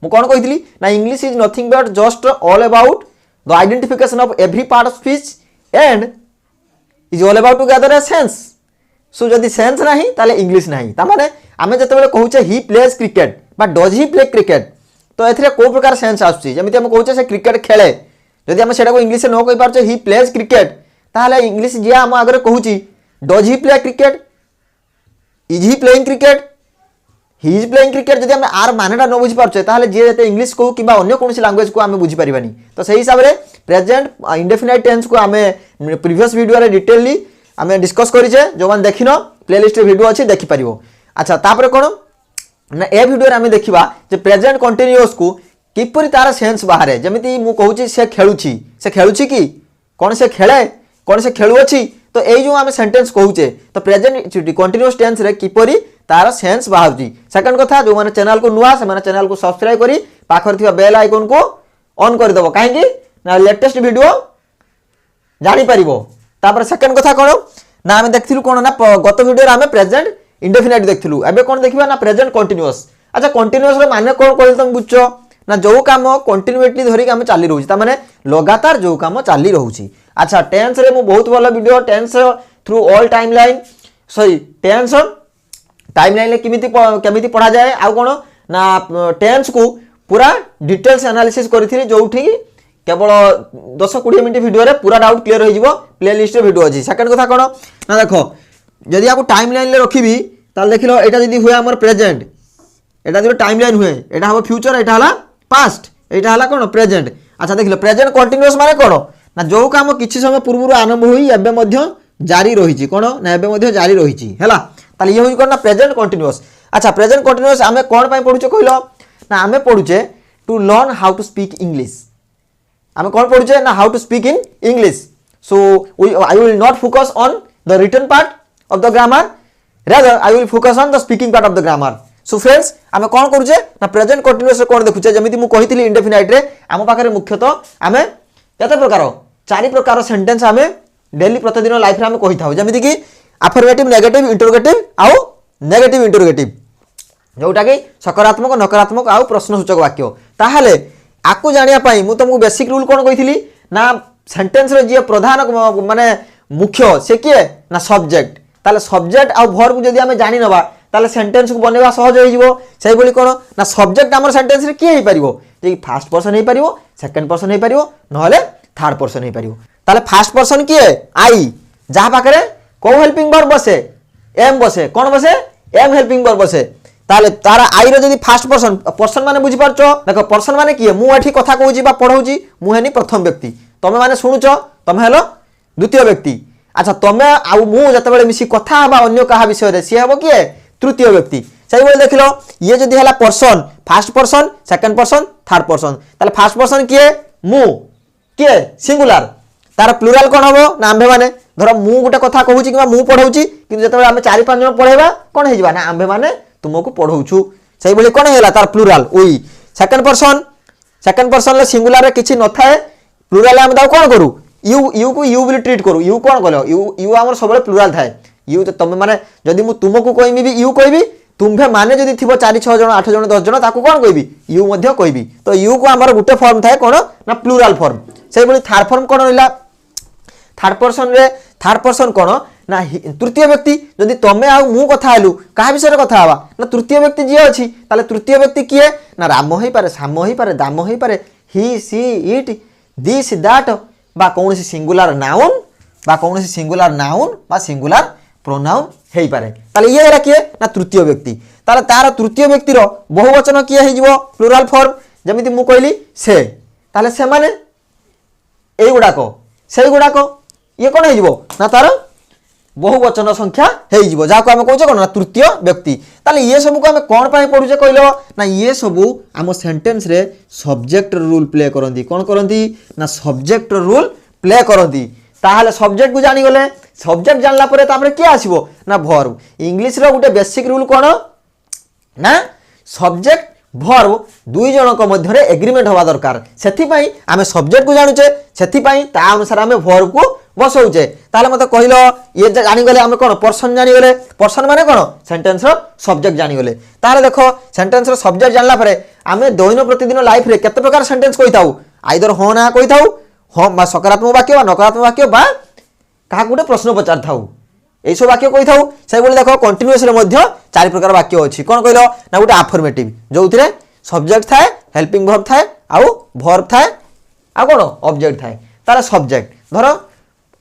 ମୁଁ କ'ଣ କହିଥିଲି ନା English is nothing but just all about the identification of every part of speech and is all about together a sense so जदि sense ना ताले English ना ताने आम जो कहूचे ही प्लेज क्रिकेट बा डज ही प्ले क्रिकेट तो ए कौ प्रकार सेंस आसमी कहूचे से क्रिकेट खेले जदि आम से इंग्लिश न कही पारे ही प्लेज क्रिकेट ताहले इंग्लिश जी आम आगे कहूँ does he play cricket is he playing cricket he is playing cricket जब आम आर मानेटा न बुझीपारे ताहले जी जो इंग्लिश को कि अन्य कौन लैंग्वेज को आम बुझीपारानी तो सही हिसाब से प्रेजेंट इंडेफिनाइट टेंस को आम प्रीवियस वीडियो रे डिटेलली आम डिस्कस करें जो मैंने देखिन प्लेलिस्ट वीडियो अच्छी देखिपर। अच्छा तापर कौन ना ए वीडियो आम देखा प्रेजेंट कंटिन्यूअस को किपरि तार सेंस बाहर जमी मुझे से खेलुची कि कौन से खेले कौन से खेलुअछि तो ये जो आम सेंटेंस कहूचे तो प्रेजेंट कंटिन्यूअस टेंस रे किपरि तार सेंस बाहर। सेकंड कथा जो मैंने चैनल को नुआ से चैनल को सब्सक्राइब करी पाखर थिबा बेल आइकन को ऑन कर देबो काहेकि ना लेटेस्ट वीडियो जानि परिबो। तापर सेकंड कथा कोन ना आम देखथिलु कोन ना गत वीडियो आम प्रेजेंट इंडेफिनाइट देखथिलु एबे कोन देखिबा ना प्रेजेंट कंटिन्यूअस। अच्छा कंटिन्यूअस रे माने कोन कहल तुम बुझछो ना जो काम कंटिन्यूटी धरिक आम चली रोची तामाने लगातार जो काम चली रोची। अच्छा टेंस रे मु बहुत भल video tense through all timeline sorry tense timeline रे केमिति पढ़ा जाए आ कोन ना टेंस को पूरा डिटेल्स एनालिसिस करथिली जोठी केवल 10-20 मिनट वीडियो रे पूरा डाउट क्लियर हो जिवो प्लेलिस्ट रे वीडियो अछि। सेकंड कथा कोन ना देखो जदि आपको टाइमलाइन रे रखिबी ताल देखिलो एटा जदि हुए हमर प्रेजेंट एटा जदि टाइमलाइन हुए एटा हबो फ्यूचर एटा हला पास्ट एटा हला कोन प्रेजेंट। अच्छा देखिलो प्रेजेंट कंटीन्यूअस माने कोन ना जो काम किछि समय पूर्व आरंभ होई एबे मध्य जारी रहिछि कोन ना एबे मध्य जारी रहिछि हैला ताल ये होई कोन ना प्रेजेंट कंटीन्यूअस। अच्छा प्रेजेंट कंटीन्यूअस आमे कोन पय पढुछे कहिलो ना आमे पढुछे to learn how to speak English आमे कोन पढुछे ना how to speak in English so I will not focus on the written part of the grammar rather I will focus on the speaking part of the grammar. So friends आमे कौन करूचे ना present continuous कौन देखुचे जमिति मु कहितली indefinite रे आम पाखरे मुख्यतः आमे केते प्रकार 4 प्रकार सेंटेंस आमे डेली प्रतिदिन लाइफ रे आमे कहि थाउ जमिति कि अफर्मेटिव नेगेटिव इंटरोगेटिव आउ नेगेटिव इंटरोगेटिव जोटा कि सकारात्मक नकारात्मक आउ प्रश्नसूचक वाक्य। ताहाले आकु जानिया पई मु तुमको बेसिक रूल कौन कहितली ना सेंटेंस रे जे प्रधान माने मुख्य से किए ना सब्जेक्ट ताले सब्जेक्ट आ वर्ब जदि आमे जानि नबा ताले सेंटेंस को बनेवा सहज होई जिवो सेही बोली कोन ना सब्जेक्ट हमर सेंटेंस रे की हेई परिवो जे फर्स्ट पर्सन हेई परिवो सेकंड पर्सन हेई परिवो नहले थर्ड पर्सन हेई परिवो। ताले फर्स्ट पर्सन की आई जहा पाखरे को हेल्पिंग वर्ब बसे एम बसे कोन बसे एम हेल्पिंग वर्ब बसे ताले तारा आई रो जदि फर्स्ट पर्सन पर्सन माने बुझी पारछो देखो पर्सन माने की मु एठी कथा कहूची बा पढौची मु हेनी प्रथम व्यक्ति तमे माने सुनुचो तमे हेलो द्वितीय व्यक्ति। अच्छा तमे आउ मु जतबेले मिसी कथा हबा अन्य कहा विषय रे से हबो किए तृतीय व्यक्ति सही बोल देखिलो ये जदि हला person first person second person third person ताले फर्स्ट पर्सन किए मु किए सिंगुलर तार प्लुराल कोन हबो ना आंबे माने धर मु गुटे कथा कहूची कि मु पढौची कि जतबेले हम 4-5 जन पढेबा कोन हे जिबा ना आंबे माने तुमको पढौछु सही बोली कोन हेला तार प्लुराल ओई सेकंड पर्सन ले सिंगुलर रे किछि न थाए प्लुराल हम दाउ कोन करू यू को यू विल ट्रीट करू यू कौन कल यू आम सब प्लुराल थाए यू तो तुम माने जदि मु तुमको कहबी भी यू कहबी तुम्भे माने जदि थिबो 4-6 जन 8 जन 10 जन ताको कौन कहबी यू मध्य कहबी तो यू को आमर गुटे फॉर्म थाए कोन ना प्लुराल फॉर्म सेही बोली थर्ड फॉर्म कोन रहला थर्ड पर्सन कोन ना तृतीय व्यक्ति जदि तमे आ मु कथा हेलु कहा विषय रे कथा हवा ना तृतीय व्यक्ति जे अछि ताले तृतीय व्यक्ति किए ना राम होई पारे साम होई पारे दाम होई पारे ही सी इट दिस दैट बा कौन सी सिंगुलर नाउन बा सिंगुलर प्रोनाउन हेई पारे ताले ये हेला किए ना तृतीय व्यक्ति ताले तार तृतीय व्यक्ति रो बहुवचन किए हे जिवो प्लुराल फॉर्म जमिति मु कहली से ताले से माने एई गुडाको सेई गुडाको ये कोन हे जिवो ना तार बहुवचन संख्या हेई जिवो जाको हम कहउछे कोन ना तृतीय व्यक्ति ताले ये सब को हम कोन पय पढुछे कहलो ना ये सब हम सेंटेंस रे सब्जेक्ट रूल प्ले करंती कोन करंती ना सब्जेक्ट रूल प्ले करंती ताहाले सब्जेक्ट को जानि गले सब्जेक्ट जानला परे तापरे के आसीबो ना वर्ब इंग्लिश रो गुटे बेसिक रूल कोन ना सब्जेक्ट वर्ब दुई जनक मध्य रे एग्रीमेंट होवा दरकार सेथि पई आमे सब्जेक्ट को जानुचे सेथि पई ता अनुसार आमे वर्ब को बसौचे ताले मते कहिलो ये जानिगले आमे कोन पर्सन जानिगले पर्सन माने कोन सेंटेंस रो सब्जेक्ट जानिगले ताले देखो सेंटेंस रो सब्जेक्ट जानला परे आमे दैनिक प्रतिदिन लाइफ रे केते प्रकार सेंटेंस कहिताउ आइदर हो ना कहिताउ हो बा सकारात्मक वाक्य बा नकारात्मक वाक्य बा का गुटे प्रश्न पचार थाउ ए सब वाक्य कहिताउ से बोले देखो कंटीन्यूअस रे मध्य चार प्रकार वाक्य अछि कोन कहिलो ना गुटे अफर्मेटिव जोउथिरे सब्जेक्ट थाए हेल्पिंग वर्ब थाए आउ वर्ब थाए आ कोन ऑब्जेक्ट थाए तार सब्जेक्ट धरो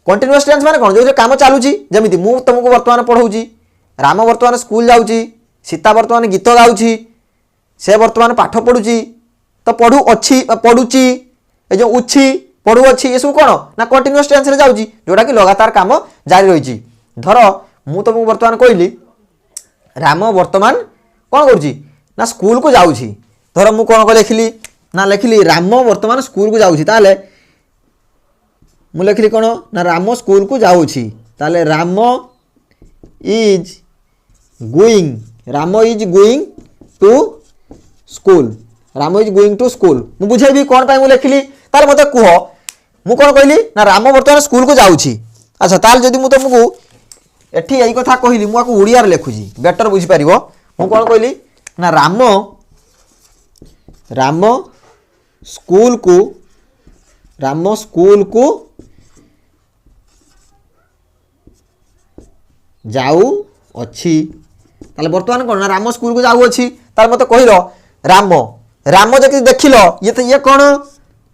कंटीन्यूअस टेंस माने कोन जो काम चालुची जेमिति मु तुमको वर्तमान पढौची राम वर्तमान स्कूल जाउची सीता वर्तमान गीत गाउची से वर्तमान पाठ पढुची तो पढु अछि पढुची ए जो उछि पढु अछि ए सब कोन ना कंटीन्यूअस टेंस रे जाउची जोडा कि लगातार काम जारी रहिची धरो मु तुमको वर्तमान कहली राम वर्तमान कोन करूची ना स्कूल को जाउची धरो मु कोन को लिखली ना लिखली राम वर्तमान स्कूल को जाउची ताले मु लिखली कोन ना राम स्कूल को जाउची ताले Ram is going to school Ram is going to school मु बुझेबी कोन पाई मु लिखली ताले मते कुह मु कोन कहली ना राम वर्तमान स्कूल को जाउची अच्छा ताले जदी मु तुमको एठी एई कथा कहली मु आकु उड़िया रे लिखुजी बेटर बुझी परिबो मु कोन कहली ना राम स्कूल को जाऊ अच्छी ताले वर्तमान कोन ना राम स्कूल को जाऊ अच्छी ताले मते कहिलो राम जति देखिलो ये तो ये कोन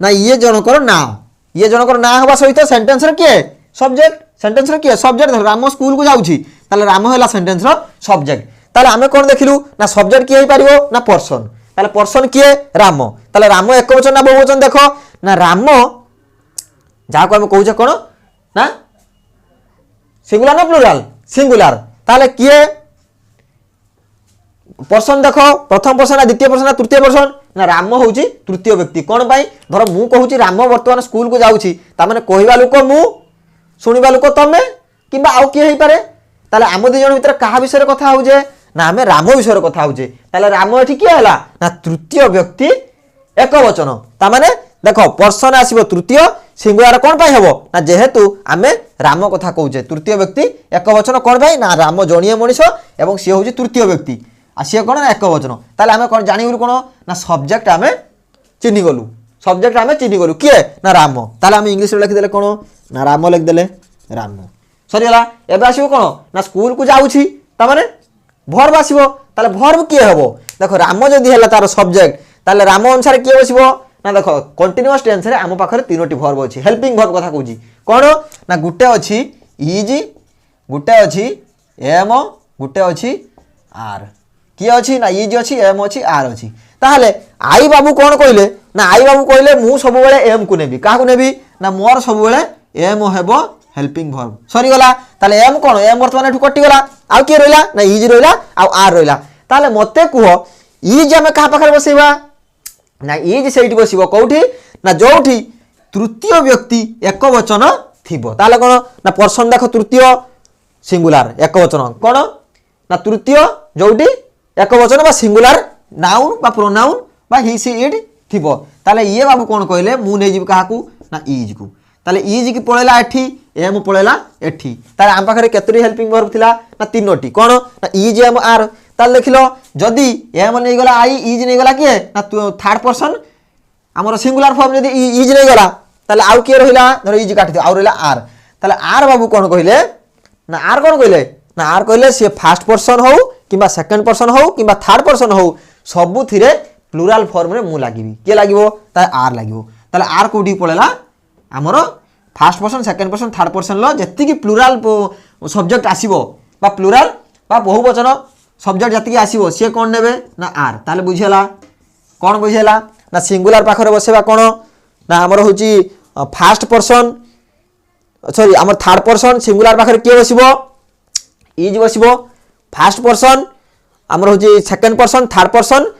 ना ये जनकर ना होबा सहित सेंटेंस रे के सब्जेक्ट सेंटेंस रे के सब्जेक्ट राम स्कूल को जाउची ताले राम होला सेंटेंस रो सब्जेक्ट ताले आमे कोन देखिलु ना सब्जेक्ट किए पारिबो ना पर्सन ताले पर्सन किए राम ताले राम एक वचन ना बहुवचन देखो ना राम जा को हम कहूछ कोन ना सिंगुलर ना प्लुराल सिंगुलर ताले किए पर्सन देखो प्रथम पर्सन ना द्वितीय पर्सन ना तृतीय पर्सन ना राम होउची तृतीय व्यक्ति कोन भाई धर मु कहूची राम वर्तमान स्कूल को जाउची ता माने कहिबा लोक मु सुनिबा लोक तमे किबा आउ किए हेई पारे ताले आम दि जण भीतर कहा विषय कथा होजे ना आमे राम विषय कथा होजे ताले राम एठी किए हला ना तृतीय व्यक्ति एक वचन ता माने देखो पर्सन आसीबो तृतीय सिंगुलर कोन पाई हबो ना जेहेतु आमे राम कथा कहूजे तृतीय व्यक्ति एक वचन कोन भाई ना राम जणिए मनीष एवं सी होउची तृतीय व्यक्ति आ सी कोन ना एक वचन ताले आमे कोन जानि गुरु कोन ना सब्जेक्ट आमे चिन्हि गलु किए ना राम ताले आमे इंग्लिश रे लिखि देले कोन ना राम लिखि देले राम सरी गला एबे आसीबो कोन ना स्कूल को जाउची ता माने वर्ब आसीबो ताले वर्ब किए हबो देखो राम जदी हला तार सब्जेक्ट ताले राम अनुसार किए बसिबो ना देखो कंटीन्यूअस टेंस रे आम पाखरे तीनोटी वर्ब अछि हेल्पिंग वर्ब कथा कहूची कोन ना गुटे अछि इज गुटे अछि एम गुटे अछि आर किए अछि ना इज अछि एम अछि आर अछि ताहले आई बाबू कोन कहले ना आई बाबू कहले मु सब बेले एम को नेबी का को नेबी ना मोर सब बेले एम हेबो हेल्पिंग वर्ब सरी गला ताले एम कोन एम वर्तमान एठु कटि गला आ के रहला ना इज रहला आ आर रहला ताले मते कुह इज हम का पाखरे बसेबा ना इज सेठी बसिबो कोठी ना जोठी तृतीय व्यक्ति एक वचन थिबो ताले कोन ना पर्सन देखो तृतीय सिंगुलर एक वचन कोन ना तृतीय जोठी एक वचन बा सिंगुलर नाउन बा प्रोनाउन बा ही सी इट थिबो ताले ये बाबू कोन कहले मु नै जिब काहाकू ना इज को ताले इज की पळेला एठी एम पळेला एठी ताले आम पाखरे केतरी हेल्पिंग वर्ब थिला ना तीनोटी कोन ना इज एम आर ताले देखिलो जदी एम नै गला आई इज नै गला के ना थर्ड पर्सन हमर सिंगुलर फॉर्म जदी इज नै गला ताले आउ के रहिला धर इज काटि आउ रहिला आर ताले आर बाबू कोन कहले ना आर कोन कहले ना आर कहले से फर्स्ट पर्सन हो किबा सेकंड पर्सन हो किबा थर्ड पर्सन हो सबु थिरे प्लुराल फॉर्म रे मु लागिबी के लागिबो ता आर लागिबो ताले आर कोडी पळेला हमर first person second person third person लो जति की प्लुराल सब्जेक्ट आसीबो बा प्लुराल बा बहुवचन सब्जेक्ट जति की आसीबो से कोन नेबे ना आर ताले बुझियला कोन बुझियला ना सिंगुलर पाखरे बसेबा कोन ना हमर होची फर्स्ट पर्सन सॉरी हमर थर्ड पर्सन सिंगुलर पाखरे के बसिबो इज बसिबो फर्स्ट पर्सन हमर होची second person third person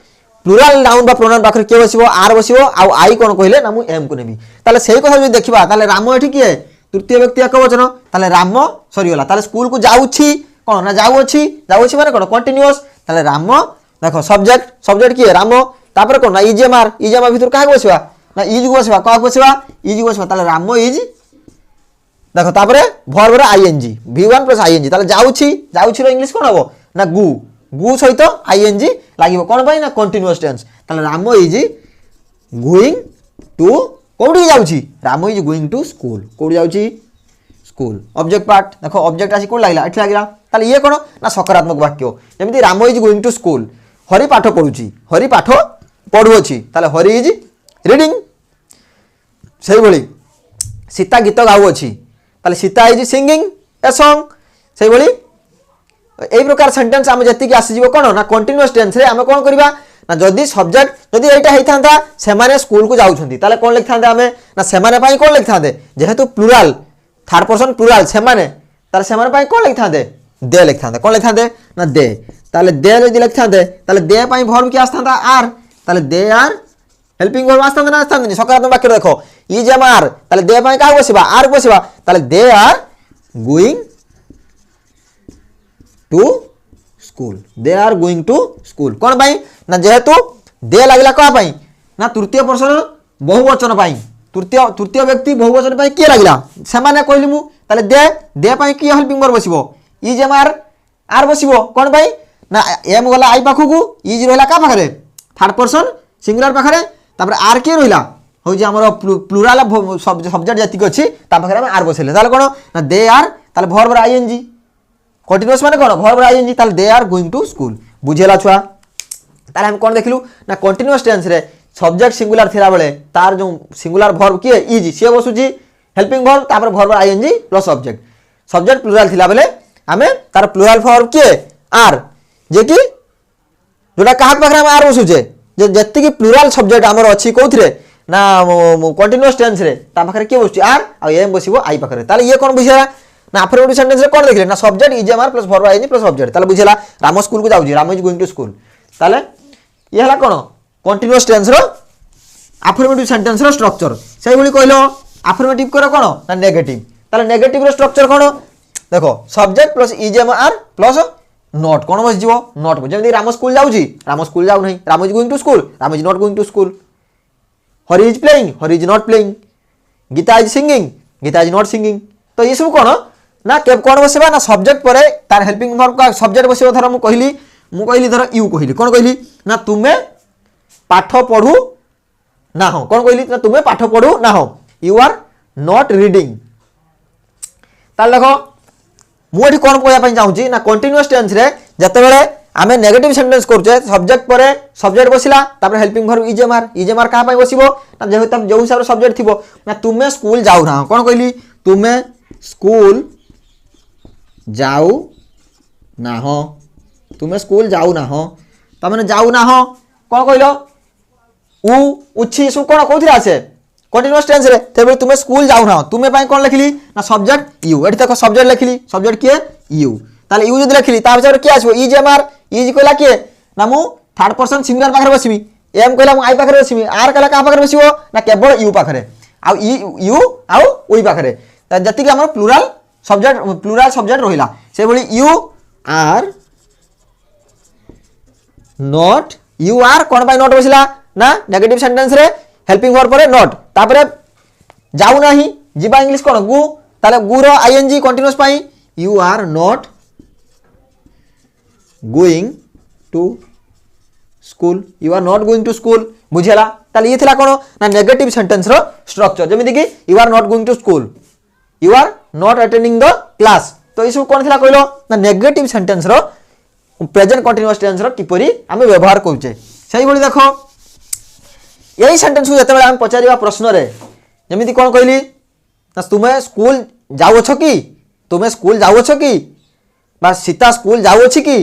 plural noun बा प्रोनाउन पाखरे के बसिबो आर बसिबो आ आई कोन कहिले ना मु एम को नेबी ताले सेही कथा जे देखिबा ताले राम एठी किए तृतीय व्यक्ति एक वचन ताले राम सरी होला ताले स्कूल को जाउछि कोन ना जाउछि माने कोन कंटीन्यूअस ताले राम देखो सब्जेक्ट किए राम तापर कोन ना इजेमार भीतर का बसिबा ना इज को बसिबा का बसिबा इज को बसिबा ताले राम इज देख तापर भर्बर आईएनजी V1 प्लस आईएनजी ताले जाउछि इंग्लिश कोन हबो ना गु गु सहित आईएनजी लागिवो कोन भाई ना कंटीन्यूअस टेंस ताले राम इज गोइंग टू कोठी जाउछि Ram is going to school कोठी जाउछि स्कूल ऑब्जेक्ट पार्ट देखो ऑब्जेक्ट आसी कोन लागिला एठी लागिला ताले ये कोन ना सकारात्मक वाक्य जेमिति Ram is going to school Hari पाठ पढुछि हरि पाठ पढुछि ताले हरि इज रीडिंग सेही भली सीता गीत गाउछि ताले Sita is singing a song सेही भली एई प्रकार सेंटेंस हम जति कि आसी जीवो कोन ना कंटीन्यूअस टेंस रे हम कोन करबा ना जदी सब्जेक्ट जदी एटा हेइथांता सेमाने स्कूल को जाउछंती ताले कोन लिखथांते हमें ना सेमाने पई कोन लिखथांते जेहेतु प्लुरल थर्ड पर्सन प्लुरल सेमाने ताले सेमाने पई कोन लिखथांते दे लिखथांते कोन लिखथांते ना दे ताले दे जदी लिखथांते ताले दे पई वर्ब कि आस्थांता आर ताले दे आर हेल्पिंग वर्ब आस्थांता ना आस्थांता सकारात्मक वाक्य देखो इज एम आर ताले दे पई का बसिबा आर बसिबा ताले they are going to school they are going to school कौन पाई ना जेहेतु दे लगला का पाई ना तृतीय पर्सन बहुवचन पाई तृतीय व्यक्ति बहुवचन पाई के लगला सेमाने कहली मु ताले दे पाई की हेल्पिंग वर्ब बसिबो इज एम आर आर बसिबो कौन पाई ना एम गला आई पाखु को इज रहला का पाखरे थर्ड पर्सन सिंगुलर पाखरे तापर आर के रहला हो जे हमर प्लुरल सब्जेक्ट जति अछि ता पाखरे हम आर बसेले ताले कोन ना दे आर ताले वर्ब आईएनजी कंटीन्यूअस माने कोन वर्ब आईएनजी ताले they are going to school बुझेला छुआ ताले हम कोन देखिलु ना कंटीन्यूअस टेंस रे सब्जेक्ट सिंगुलर थिला बेले तार जो सिंगुलर वर्ब किए इज से बसुची हेल्पिंग वर्ब तापर verb ING plus subject plural थिला बेले हमें तार प्लुरल वर्ब किए आर जे कि जोटा काहा पाखरे हम आर बसुचे जे जत्ति कि प्लुरल सब्जेक्ट हमर अछि कोथरे ना कंटीन्यूअस टेंस रे ता पाखरे के बसुची आर आ एम बसिबो आई पाखरे ताले ये कोन बुझेला ना अफर्मेटिव सेंटेंस रे कोन देखले ना subject is am are plus verb ING plus object ताले बुझेला राम स्कूल को जाउजी Ram is going to school ताले ये हला कोन कंटीन्यूअस टेंस रो अफर्मेटिव सेंटेंस रो स्ट्रक्चर सेही भली कहलो अफर्मेटिव करो कोन ना नेगेटिव ताले नेगेटिव रो स्ट्रक्चर कोन देखो subject plus is am are plus not कोन बस जीवो नॉट जेमि राम स्कूल जाउजी राम स्कूल जाउ नहीं Ram is going to school Ram is not going to school Hari is playing Hari is not playing Gita is singing Gita is not singing तो ये सब कोन ना के कोन बसेबा ना सब्जेक्ट परे तार हेल्पिंग वर्ब का सब्जेक्ट बसेबो धर मु कहली धर यू कहली कोन कहली ना तुमे पाठ पढू ना हो कोन कहली ना तुमे पाठ पढू ना हो यू आर नॉट रीडिंग ताल देखो मु एठी कोन कहया पई चाहूची ना कंटीन्यूअस टेंस रे जते बेले आमे नेगेटिव सेंटेंस करछे सब्जेक्ट परे सब्जेक्ट बसिला तापर helping verb is am are का पई बसिबो ना जेहु जो हिसाब रे सब्जेक्ट थिबो ना तुमे स्कूल जाऊ ना कोन कहली तुमे स्कूल जाऊ ना हो तुमे स्कूल जाऊ ना हो त माने जाऊ ना हो कोन कहलो उ उछि सु कोन कोथि आसे कंटीन्यूअस टेंस रे तेबे तुमे स्कूल जाऊ ना तुमे पई कोन लिखली ना सब्जेक्ट यू एठी देखो सब्जेक्ट लिखली सब्जेक्ट किए यू ताले यू जदि लिखली ता बिचार के आछबो इज एम आर इज कहला किए ना मु थर्ड पर्सन सिंगुलर पाखरे बसिबी एम कहला मु आई पाखरे बसिबी आर कहला का पाखरे बसिबो ना केवल यू पाखरे आ यू आ ओई पाखरे जति कि हमर प्लुरल सब्जेक्ट रहिला से भली you are not you are कोन बाय नॉट बसिला ना नेगेटिव सेंटेंस रे हेल्पिंग वर्ब परे नॉट तापरे जाऊ नाही जिबा इंग्लिश कोन गु ताले गु रो आईएनजी कंटीन्यूअस पाई you are not going to school you are not going to school बुझेला ताले ये थिला कोन ना नेगेटिव सेंटेंस रो स्ट्रक्चर जेमिति कि you are not going to school you are not attending the class तो इसु कोन थिला कहलो ना नेगेटिव सेंटेंस रो प्रेजेंट कंटीन्यूअस टेंस रो किपरि आमे व्यवहार करूचे सही बोली देखो यही सेंटेंस को जते बेले हम पचारिबा प्रश्न रे जेमिति कोन कहली ना तुमे स्कूल जाउ छ कि तुमे स्कूल जाउ छ कि बा सीता स्कूल जाउ छ कि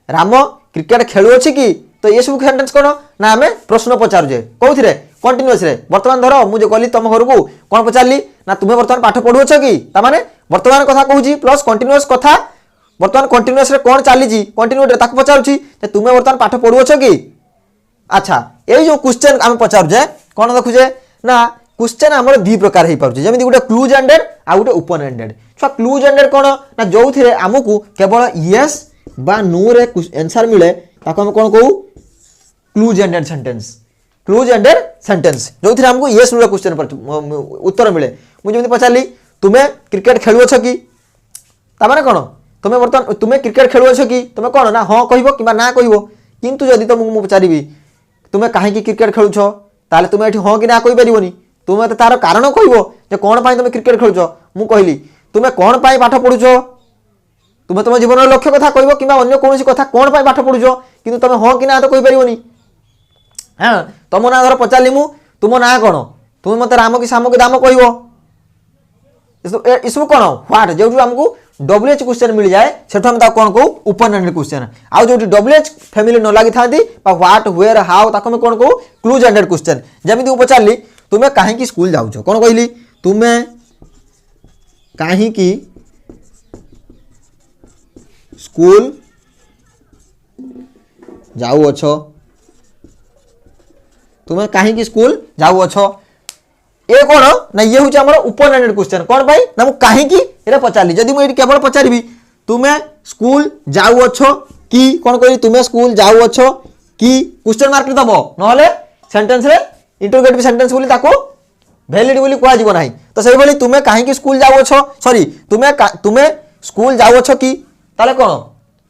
राम क्रिकेट खेलु छ कि तो ये सब सेंटेंस कोन ना हमें प्रश्न पचारु जे कोउथिरे कंटीन्यूअस रे वर्तमान धरो मु जे कहली तम घर को कोन पचारली ना तुमे वर्तमान पाठ पढु छ कि ता माने वर्तमान कथा कहूची प्लस कंटीन्यूअस कथा वर्तमान कंटीन्यूअस रे कोन चाली जी कंटीन्यू रे ताक पचारुची जे तुमे वर्तमान पाठ पढु छ कि अच्छा ए जो क्वेश्चन हम पचारु जे कोन देखु जे ना क्वेश्चन हमर दी प्रकार हे पारु जेमिति गुटे क्लूज एंडेड आ गुटे ओपन एंडेड छ क्लूज एंडेड कोन ना जोथिरे हमकु केवल यस बा नो रे आंसर मिले ताको हम कोन कहू क्लूज एंडेड सेंटेंस जोथिरे हमकु यस नो रे क्वेश्चन पर उत्तर मिले मु जेमिति पचारली तुमे क्रिकेट खेलुअछ कि तामाने कोन तुमे बर्तमान तुमे क्रिकेट खेलुअछ कि तुमे कोन ना हाँ कहबो किबा ना कहबो किंतु जदि तुमको मु पचारिबी तुमे काहे कि क्रिकेट खेलुछ ताले तुमे एठी हाँ कि ना कहि परिबोनी तुमे मते तार कारण कहबो जे कोन पई तुमे क्रिकेट खेलुछ मु कहली तुमे कोन पई पाठ पढुछ तुमे तुम जीवन लक्ष्य कथा कहबो किबा अन्य कोनोसी कथा कोन पई पाठ पढुछ किंतु तुमे हाँ कि ना तो कहि परिबोनी हाँ तुम ना धर पचारली मु तुम ना कोन तुमे मते राम कि श्याम कि दाम कहबो इसु कोन व्हाट जो हमको WH क्वेश्चन मिल जाए सेठो हम ता कोन को ओपन एंडेड क्वेश्चन आ जो WH फैमिली न लागि थांती बा व्हाट वेयर हाउ ताको हम कोन को क्लोज एंडेड क्वेश्चन जेमिति उ पचारली तुमे काहे कि स्कूल जाउछ कोन कहली तुमे काहे कि स्कूल जाउ अछो तुमे काहे कि स्कूल जाउ अछो ए कोन ना ये होचे हमर ओपन एंडेड क्वेश्चन कोन भाई ना मु काहे कि एरा पचारली जदी मु एटी केवल पचारबी तुमे स्कूल जाउ अछो कि कोन कहली तुमे स्कूल जाउ अछो कि क्वेश्चन मार्क दबो नहले सेंटेंस रे इंटरोगेटिव सेंटेंस बोली ताको वैलिड बोली कोआ जीव नाही तो सेहि बोली तुमे काहे कि स्कूल जाउ अछो सॉरी तुमे स्कूल जाउ अछो कि ताले कोन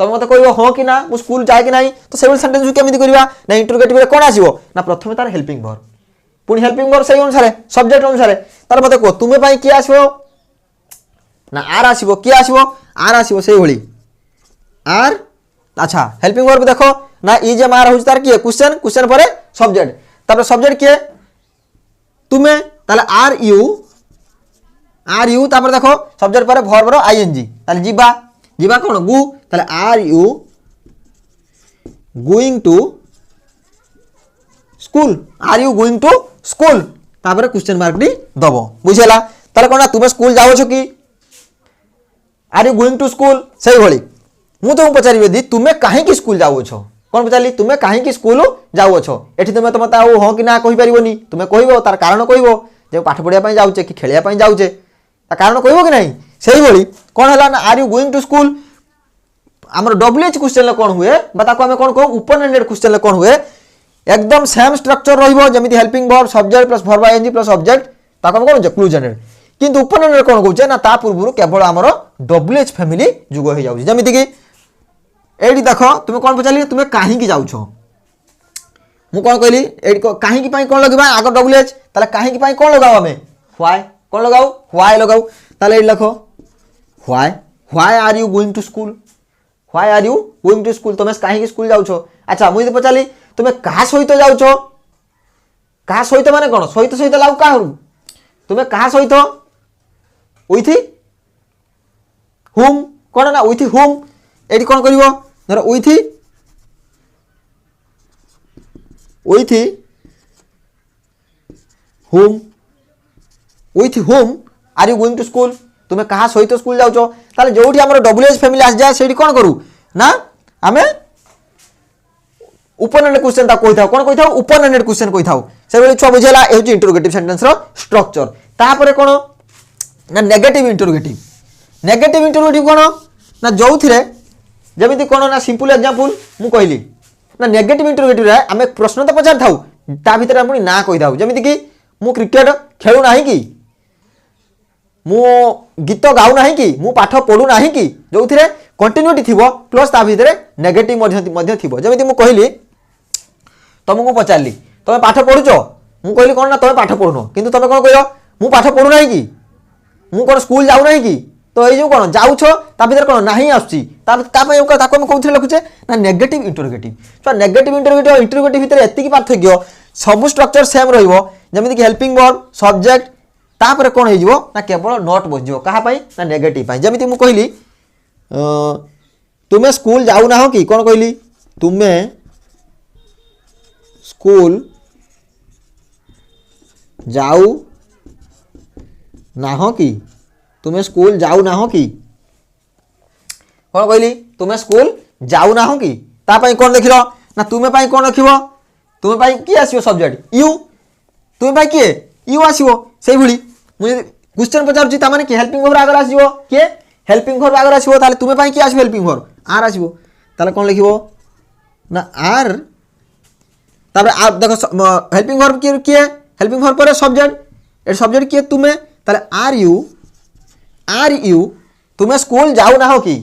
तुम मते कहबो हां कि ना मु स्कूल जाय कि नाही तो सेहि सेंटेंस केमिति करबा ना इंटरोगेटिव रे कोन आसीबो ना प्रथमे तार हेल्पिंग वर्ब पुणी हेल्पिंग वर्ब सही अनुसार सब्जेक्ट अनुसार तार मते को तुमे पई कि आसीबो ना आर आसीबो कि आसीबो आर आसीबो सही भली आर अच्छा हेल्पिंग वर्ब देखो ना ई जे मार होछ तार कि क्वेश्चन क्वेश्चन परे सब्जेक्ट तापर सब्जेक्ट के तुमे ताले आर यू तापर देखो सब्जेक्ट परे वर्ब रो आईएनजी ताले जीवा जीवा कोन गु ताले are you going to school are you going to school तापर क्वेश्चन मार्क डी दबो बुझेला ताले कोन तुमे स्कूल जाओ छ कि are you going to school सही भली मु तो पचारिबे दी तुमे काहे कि स्कूल जाओ छ कोन पचारली तुमे काहे कि स्कूल जाओ छ एठी तुमे तमता हो कि ना कहि परिबोनी तुमे कहबो तार कारण कहबो जे पाठ पढिया पई जाउचे कि खेलिया पई जाउचे ता कारण कहबो कि नाही सही भली कोन हला ना are you going to school हमर WH क्वेश्चन ले कोन हुए बता को हमें कोन को ओपन एंडेड क्वेश्चन ले कोन हुए एकदम सेम स्ट्रक्चर रहिबो जेमिति helping verb subject plus verb ING plus object ताको हम कोन क्लोज एंडेड किंतु ओपन एंडेड कोन कहउचे ना ता पूर्वरु केवल हमर WH फैमिली जुग हो जाउची जेमिति कि एडी देखो तुमे कोन पचाली तुमे काहे कि जाउ छो मु कोन कहली एडी को काहे कि पई कोन लगबा आगर WH ताले काहे कि पई कोन लगाओ हमें व्हाई कोन लगाओ व्हाई लगाओ ताले एडी लिखो why are you going to school why are you going to school तुमे काहे कि स्कूल जाउ छो अच्छा मुई पचाली तुमे कहा सहित जाउ छो कहा सहित माने कोन सहित सहित लागू का हरु तुमे कहा सहित विथ हुम कोन ना विथ हुम एडी कोन करिवो धर with whom are you going to school तुमे कहा सहित स्कूल जाउ छो ताले जोठी हमर WH फैमिली आस जाय सेठी कोन करू ना हमें ओपन एंडेड क्वेश्चन ता कहि थाओ कोन कहि थाओ ओपन एंडेड क्वेश्चन कहि थाओ से बेले छ बुझेला ए होची इंटरोगेटिव सेंटेंस रो स्ट्रक्चर ता परे कोन ना नेगेटिव इंटरोगेटिव कोन ना जोथिरे जेमिति कोन ना सिंपल एग्जांपल मु कहली ना नेगेटिव इंटरोगेटिव रे हमें प्रश्न तो पचार थाउ ता भीतर हम ना कहि थाउ जेमिति कि मु क्रिकेट खेलु नाही कि मु गीत गाउ नाही कि मु पाठ पढु नाही कि जोथिरे कंटिन्यूटी थिबो प्लस ता भीतर नेगेटिव मध्य थिबो जेमिति मु कहली तुमको पचारली तुम पाठ पढ़ुच मु कहली कोन ना तुम पाठ पढ़ुन किंतु तुम कोन कहयो मु पाठ पढ़ु नाही कि मु कोन स्कूल जाउ नाही कि तो ए जो कोन जाउ छ ता भीतर कोन नाही आछी ता पय ताको हम कोथि लिखुचे ना नेगेटिव इंटरोगेटिव तो नेगेटिव इंटरोगेटिव भीतर एति की पार्थक्य सब स्ट्रक्चर सेम रहिबो जेमिति कि हेल्पिंग वर्ब सब्जेक्ट ता परे कोन हेजिवो ना केवल नॉट बजिवो कहा पई ना नेगेटिव पई जेमिति मु कहली तुमे स्कूल जाउ ना हो कि कोन कहली तुमे स्कूल जाऊ ना हो कि तुमे स्कूल जाऊ ना हो कि कोन कहली तुमे स्कूल जाऊ ना हो कि ता पई कोन देखिलो ना तुमे पई कोन रखिबो तुमे पई की आसीबो सब्जेक्ट यू तुमे पई के यू आसीबो सेही भली मुझे क्वेश्चन पचारछि ता माने कि हेल्पिंग वर्ब आगर आसीबो के हेल्पिंग वर्ब आगर आसीबो ताले तुमे पई की आसीबो हेल्पिंग वर्ब आर आसीबो ताले कोन लिखिबो ना आर तापर आप देखो हेल्पिंग वर्ब की हेल्पिंग वर्ब पर सब्जेक्ट ए सब्जेक्ट की तुमे ताले आर यू आर यू तुम्हें स्कूल जाऊ ना हो कि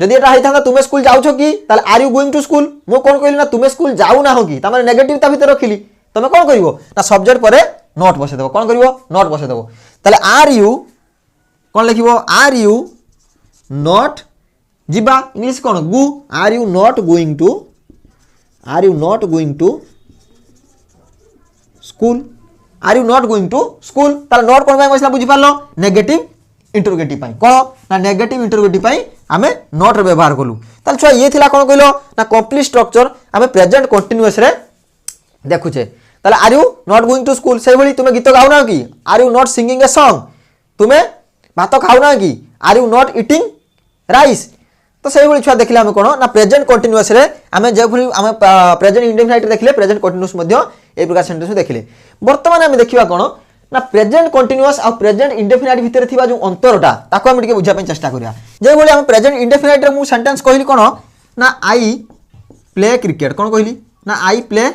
जदि एटा होइथा तुमे स्कूल जाउछो कि ताले are you going to school मो कोन कहली ना तुमे स्कूल जाऊ ना हो कि तामाने नेगेटिव ता भितर रखिली तमे कोन करिवो ना सब्जेक्ट परे नॉट बसे देबो कोन करिवो नॉट बसे देबो ताले आर यू कोन लिखिबो आर यू नॉट जिबा इंग्लिश कोन गु are you not going to school are you not going to school ताले नॉट कोन बसला बुझी पारलो नेगेटिव इंटरोगेटिव पाई कोन ना नेगेटिव इंटरोगेटिव पाई आमे नॉट रे व्यवहार कलु ताले छुआ ये थिला कोन कहलो ना कंप्लीट स्ट्रक्चर आमे प्रेजेंट कंटीन्यूअस रे देखुचे ताले are you not going to school से भली तुमे गीत गाउ ना कि are you not singing a song तुमे भात खाउ ना कि are you not eating rice तो से भली छुआ देखले आमे कोन ना प्रेजेंट कंटीन्यूअस रे आमे जे भली आमे प्रेजेंट इंडेफिनाइट देखले प्रेजेंट कंटीन्यूअस मध्ये ए प्रकार सेंटेंस देखले वर्तमान आमे देखिबा कोन ना प्रेजेंट कंटीन्यूअस और प्रेजेंट इंडेफिनाइट भितर थिबा जो अंतरटा ताको आमे टिके बुझा पे चेष्टा करिया जे भली आमे प्रेजेंट इंडेफिनाइट रे मु सेंटेंस कहली कोन ना आई प्ले क्रिकेट कोन कहली ना आई प्ले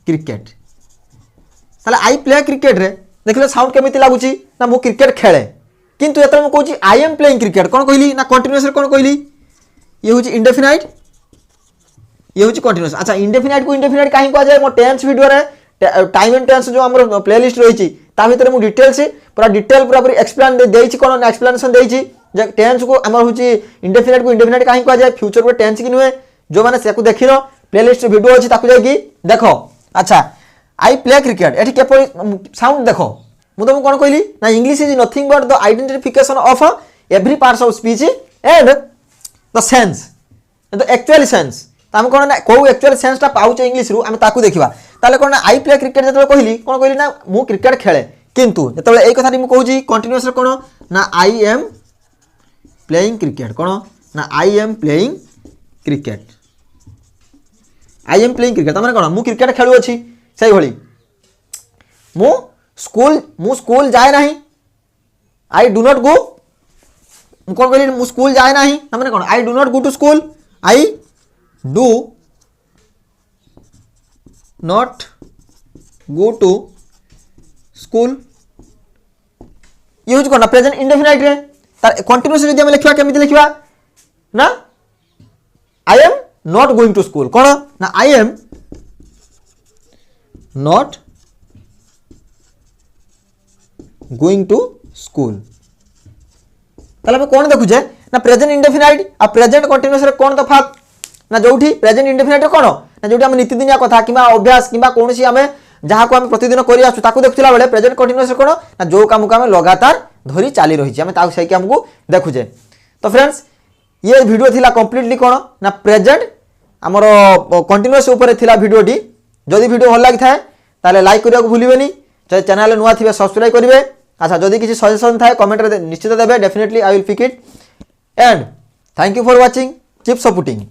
क्रिकेट ताले आई प्ले क्रिकेट रे देखले साउंड केमिति लागुची ना मु क्रिकेट खेले किंतु एतर मु कहूची आई एम प्लेइंग क्रिकेट कोन कहली ना कंटीन्यूअस रे कोन कहली ये होची इंडेफिनाइट ये होची कंटीन्यूअस अच्छा इंडेफिनाइट को इंडेफिनाइट काहे कहआ जाय मो टेंस वीडियो रे टाइम एंड टेंस जो हमर प्लेलिस्ट रहिची ता भीतर मु डिटेल्स पूरा डिटेल पूरा पूरी एक्सप्लेन देइची कोन एक्सप्लेनेशन देइची जे टेंस को हमर होची इंडेफिनाइट काहे कहआ जाय फ्यूचर को टेंस कि नुहे जो माने सेकु देखिनो प्लेलिस्ट वीडियो अछि ताकु जाय कि देखो अच्छा आई प्ले क्रिकेट एठी केपरि साउंड देखो मु तुम कोन कहली ना English is nothing but the identification of every parts of speech and the sense the actual sense ताम कोन ना को एक्चुअल सेंस ता पाउछ इंग्लिश रु हम ताकू देखिबा ताले कोन ना आई प्ले क्रिकेट जतले कहली कोन कहली ना मु क्रिकेट खेले किंतु जतले एई कथा मु कहूची कंटीन्यूअस रे कोन ना आई एम प्लेइंग क्रिकेट कोन ना आई एम प्लेइंग क्रिकेट तामाने कोन मु क्रिकेट खेलु अछि सही भली मु स्कूल जाए नहीं आई डू नॉट गो कोन कहली मु स्कूल जाए नहीं तामाने कोन I do not go to school I do not go to school ये होची कोन प्रेजेंट इंडेफिनाइट रे तार कंटीन्यूअस जदी हम लिखवा केमिति लिखवा ना I am not going to school कोन ना I am not going to school ताले हम कोन देखुजे ना प्रेजेंट इंडेफिनाइट आ प्रेजेंट कंटीन्यूअस रे कोन तफात ना जोठी प्रेजेंट इंडेफिनाइट रे कोन ना जोठी हम नित्यदिनिया कथा किबा अभ्यास किबा कोनसी हमें जहाँ को हम प्रतिदिन करि आसु ताकू देखुला बेले प्रेजेंट कंटीन्यूअस रे कोन ना जो काम को हम लगातार धरी चाली रहिछि हम ताकू सही के हमकु देखुजे तो फ्रेंड्स ये वीडियो थिला कंप्लीटली कोन ना प्रेजेंट हमर कंटीन्यूअस ऊपर थिला वीडियोटी जदि वीडियो भल लागि थाए ताले लाइक करिया को भूलिबेनी चैनल नुआ थिबे सब्सक्राइब करिवे अच्छा जदि किसी सजेशन थाए कमेंट रे निश्चित देबे definitely I will pick it and thank you for watching keep supporting.